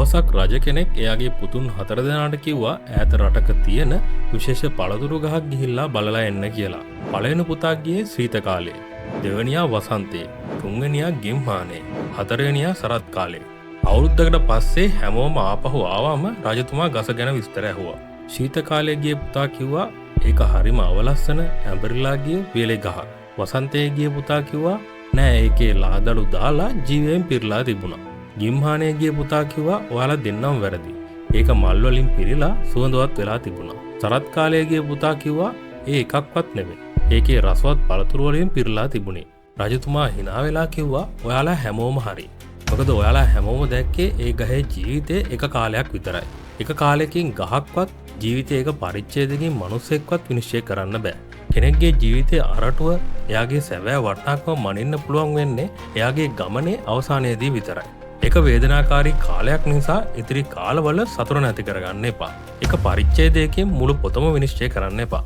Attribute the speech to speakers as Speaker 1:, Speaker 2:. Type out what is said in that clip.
Speaker 1: දවසක් රජ කෙනෙක් එයාගේ පුතුන් 4 දෙනාට කිව්වා ඈත රටක තියෙන විශේෂ පළතුරු ගහක් ගිහිල්ලා බලලා එන්න කියලා. පළවෙනි පුතා ගියේ ශීත කාලේ, දෙවෙනියා වසන්තේ, තුන්වෙනියා ගිම්හානේ, හතරවෙනියා සරත් කාලේ. අවුරුද්දකට පස්සේ හැමෝම ආපහු ආවම රජතුමා ගස ගැන විස්තර ඇහුවා. ශීත කාලේ ගිය පුතා කිව්වා ඒක හරිම අවලස්සන ඇඹරිලා ගිය වේලේ ගහක්. වසන්තේ ගිය පුතා කිව්වා නෑ ඒකේ ලාදළු දාලා ජීවයෙන් පිරලා තිබුණා. ගිම්හානේ ගිය පුතා කිව්වා ඔයාලා දෙන්නම වැරදි. ඒක මල් වලින් පිරීලා සුවඳවත් වෙලා තිබුණා. සරත් කාලේ ගිය පුතා කිව්වා ඒ එකක්වත් නෙමෙයි. ඒකේ රසවත් පළතුරු වලින් පිරීලා තිබුණේ. රජතුමා hina වෙලා කිව්වා ඔයාලා හැමෝම හරි. මොකද ඔයාලා හැමෝම දැක්කේ ඒ ගහේ ජීවිතේ එක කාලයක් විතරයි. එක කාලයකින් ගහක්වත් ජීවිතේ එක පරිච්ඡේදකින් මිනිස්සෙක්වත් විනිශ්චය කරන්න බෑ. කෙනෙක්ගේ ජීවිතයේ අරටුව එයාගේ සැබෑ වටිනාකම මනින්න පුළුවන් වෙන්නේ එයාගේ ගමනේ අවසානයේදී විතරයි. එක වේදනාකාරී කාලයක් නිසා ඉතිරි කාලවල සතුට නැති කරගන්න එපා. එක පරිච්ඡේදයකින් මුළු පොතම විනිශ්චය කරන්න එපා.